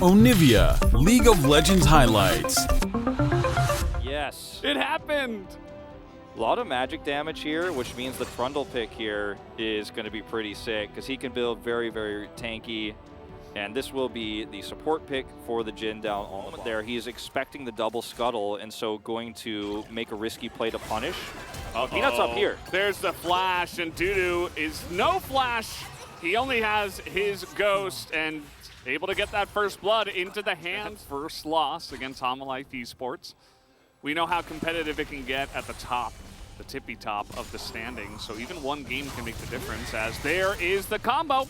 Onivia, League of Legends highlights. Yes, it happened! A lot of magic damage here, which means the Trundle pick here is going to be pretty sick because he can build very, very tanky. And this will be the support pick for the Jin down on there. He's expecting the double scuttle, and so going to make a risky play to punish. Peanut's up here. There's the flash, and Dudu is no flash. He only has his ghost, and able to get that first blood into the hands. First loss against Hanwha Esports. We know how competitive it can get at the top, the tippy top of the standings. So even one game can make the difference, as there is the combo.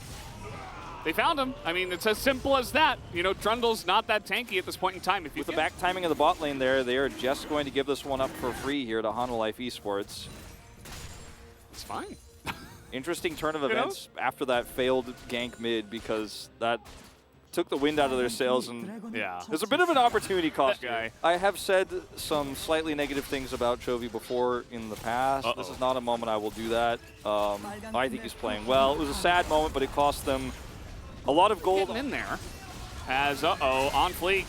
They found him. I mean, it's as simple as that. You know, Trundle's not that tanky at this point in time. With the back timing of the bot lane there, they are just going to give this one up for free here to Hanwha Esports. It's fine. Interesting turn of events after that failed gank mid, because that took the wind out of their sails, and yeah, there's a bit of an opportunity cost. Guy. I have said some slightly negative things about Chovy before in the past. This is not a moment I will do that. I think he's playing well. It was a sad moment, but it cost them a lot of gold. Getting in there as, on fleek.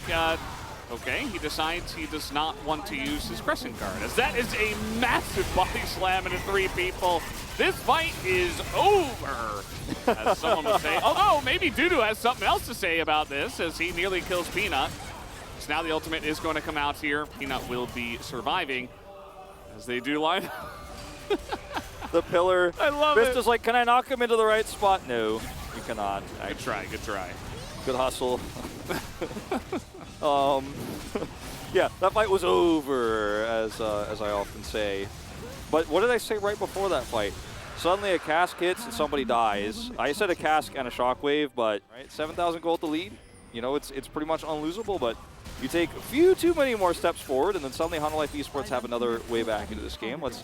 Okay, he decides he does not want to use his pressing card, as that is a massive body slam into 3 people. This fight is over, as someone would say. Although maybe Dudu has something else to say about this, as he nearly kills Peanut. So now the ultimate is going to come out here. Peanut will be surviving, as they do line up. The pillar. I love it. Vista's like, can I knock him into the right spot? No, you cannot. Good try, good try. Good hustle. Yeah, that fight was over, as I often say. But what did I say right before that fight? Suddenly a cask hits and somebody dies. I said a cask and a shockwave, but right, 7,000 gold to lead. You know, it's pretty much unlosable, but you take a few too many more steps forward, and then suddenly Hanwha Esports have another way back into this game. Let's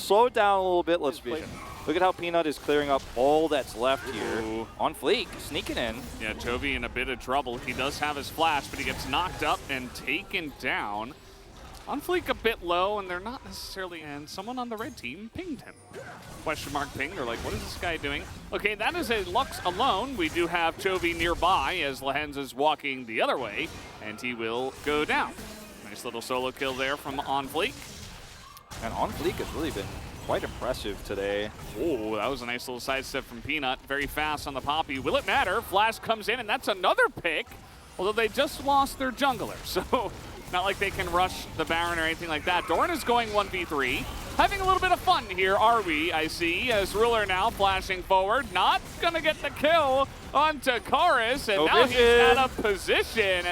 slow it down a little bit. Let's play. Look at how Peanut is clearing up all that's left here. Ooh. On fleek, sneaking in. Yeah, Chovy in a bit of trouble. He does have his flash, but he gets knocked up and taken down. On fleek a bit low, and they're not necessarily, and someone on the red team pinged him. Question mark ping, they're like, what is this guy doing? Okay, that is a Lux alone. We do have Chovy nearby, as Lehens is walking the other way, and he will go down. Nice little solo kill there from On Fleek. And On Fleek has really been quite impressive today. Oh, that was a nice little sidestep from Peanut. Very fast on the Poppy. Will it matter? Flash comes in, and that's another pick. Although they just lost their jungler, so not like they can rush the Baron or anything like that. Doran is going 1v3. Having a little bit of fun here, are we? I see, as Ruler now flashing forward. Not going to get the kill onto Karis, and now he's out of position.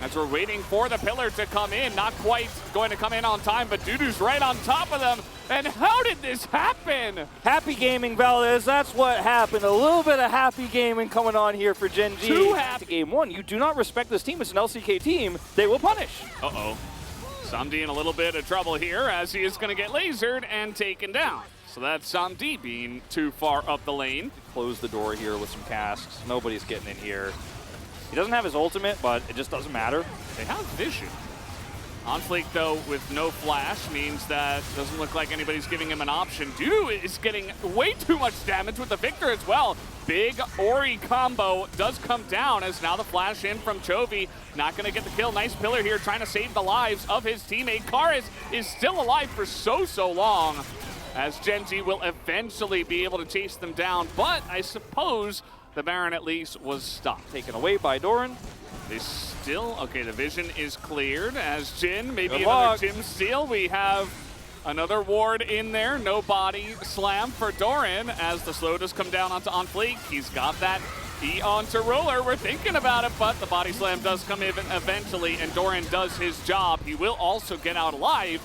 As we're waiting for the pillar to come in, not quite going to come in on time, but Dudu's right on top of them. And how did this happen? Happy gaming, Valdez. That's what happened. A little bit of happy gaming coming on here for Gen.G. Too happy. Game 1. You do not respect this team. It's an LCK team. They will punish. Samdi in a little bit of trouble here, as he is going to get lasered and taken down. So that's Samdi being too far up the lane. Close the door here with some casks. Nobody's getting in here. He doesn't have his ultimate, but it just doesn't matter. They have vision. On fleek, though, with no flash, means that doesn't look like anybody's giving him an option. Dudu is getting way too much damage with the Victor as well. Big Ori combo does come down, as now the flash in from Chovy. Not going to get the kill. Nice pillar here, trying to save the lives of his teammate. Karis is still alive for so long, as Gen.G will eventually be able to chase them down. But I suppose the Baron at least was stopped. Taken away by Doran. They still, okay, the vision is cleared as Jin, maybe another Jim steal. We have another ward in there, no body slam for Doran, as the slow does come down onto On Fleek. He's got that E onto Roller. We're thinking about it, but the body slam does come in eventually, and Doran does his job. He will also get out alive.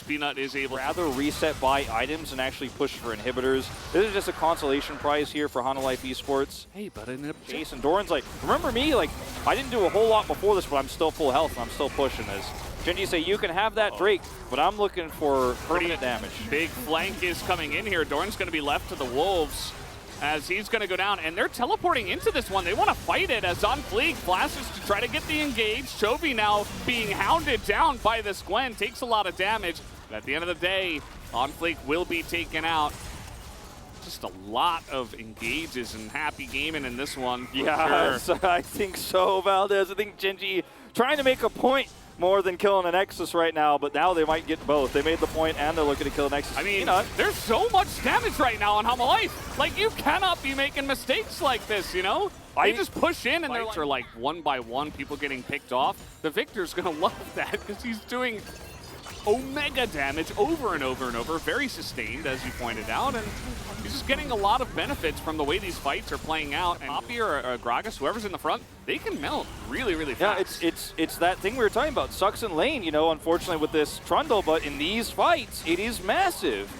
Peanut is able to reset buy items and actually push for inhibitors. This is just a consolation prize here for Hanwha Esports. Hey, but in Jason Doran's like, remember me? Like, I didn't do a whole lot before this, but I'm still full health and I'm still pushing this. Gen.G say, you can have that Drake, but I'm looking for permanent damage. Big flank is coming in here. Doran's going to be left to the Wolves, as he's going to go down, and they're teleporting into this one. They want to fight it, as On Fleek flashes to try to get the engage. Chovy now being hounded down by this Gwen, takes a lot of damage. But at the end of the day, On Fleek will be taken out. Just a lot of engages and happy gaming in this one. Yeah, Sure. I think so, Valdez. I think Gen.G trying to make a point more than killing a Nexus right now, but now they might get both. They made the point and they're looking to kill a Nexus. I mean, there's so much damage right now on Hanwha Life. Like, you cannot be making mistakes like this, you know? They just push in and they're like one by one, people getting picked off. The Victor's gonna love that because he's doing omega damage over and over and over, very sustained, as you pointed out, and he's just getting a lot of benefits from the way these fights are playing out. And Poppy or Gragas, whoever's in the front, they can melt really, really fast. Yeah, it's that thing we were talking about. Sucks in lane, you know, unfortunately with this Trundle, but in these fights, it is massive.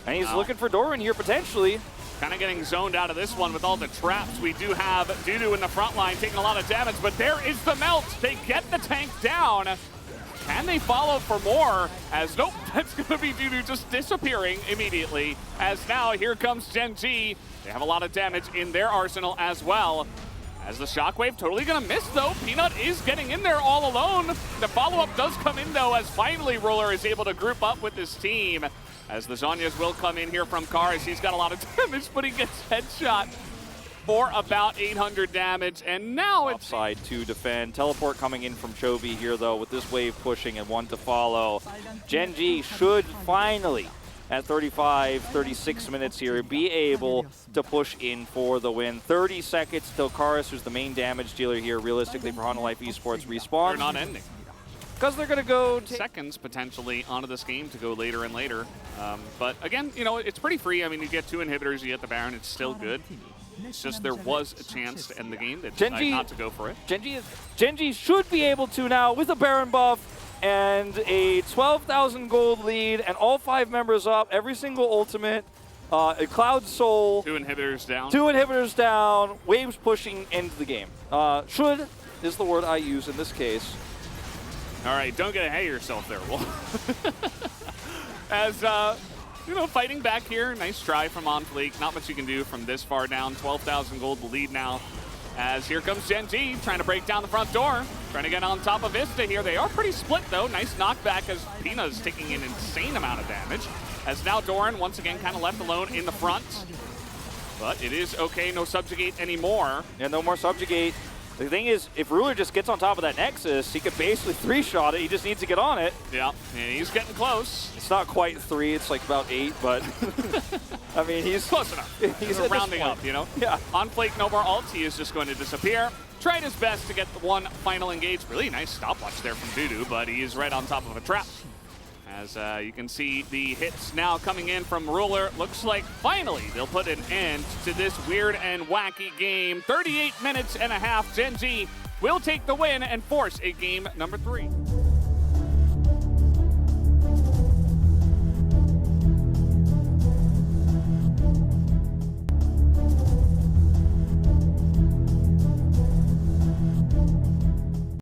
And he's looking for Doran here potentially. Kind of getting zoned out of this one with all the traps. We do have Dudu in the front line taking a lot of damage, but there is the melt. They get the tank down. Can they follow for more? As nope, that's going to be Dudu just disappearing immediately. As now here comes Gen.G. They have a lot of damage in their arsenal as well. As the shockwave totally going to miss though. Peanut is getting in there all alone. The follow-up does come in though, as finally Ruler is able to group up with his team. As the Zhonya's will come in here from Kars. He's got a lot of damage, but he gets headshot for about 800 damage. And now it's Upside to defend. Teleport coming in from Chovy here though, with this wave pushing and one to follow. Gen.G should finally, at 35, 36 minutes here, be able to push in for the win. 30 seconds till Kars, who's the main damage dealer here, realistically for Hanwha Life Esports, respawns. they're not ending. Because they're going to go seconds potentially onto this game to go later and later. But again, you know, it's pretty free. I mean, you get 2 inhibitors, you get the Baron, it's still good. It's just there was a chance to end the game. They decided not to go for it. Gen.G should be able to now with a Baron buff and a 12,000 gold lead and all 5 members up, every single ultimate, a Cloud Soul. 2 inhibitors down. 2 inhibitors down, waves pushing into the game. Should is the word I use in this case. All right, don't get ahead of yourself there, Wolf. As, you know, fighting back here. Nice try from OnFleek. Not much you can do from this far down. 12,000 gold the lead now. As here comes Gen.G trying to break down the front door. Trying to get on top of Vista here. They are pretty split, though. Nice knockback as Pina's taking an insane amount of damage. As now Doran, once again, kind of left alone in the front. But it is okay. No Subjugate anymore. Yeah, no more Subjugate. The thing is, if Ruler just gets on top of that Nexus, he could basically 3-shot it. He just needs to get on it. Yeah, and he's getting close. It's not quite 3, it's like about 8, but I mean, he's close enough. He's rounding up, you know? Yeah. OnFlake, no more ults. He is just going to disappear. Tried his best to get the one final engage. Really nice stopwatch there from Dudu, but he is right on top of a trap. As you can see, the hits now coming in from Ruler. Looks like finally they'll put an end to this weird and wacky game. 38 minutes and a half. Gen.G will take the win and force a game number 3.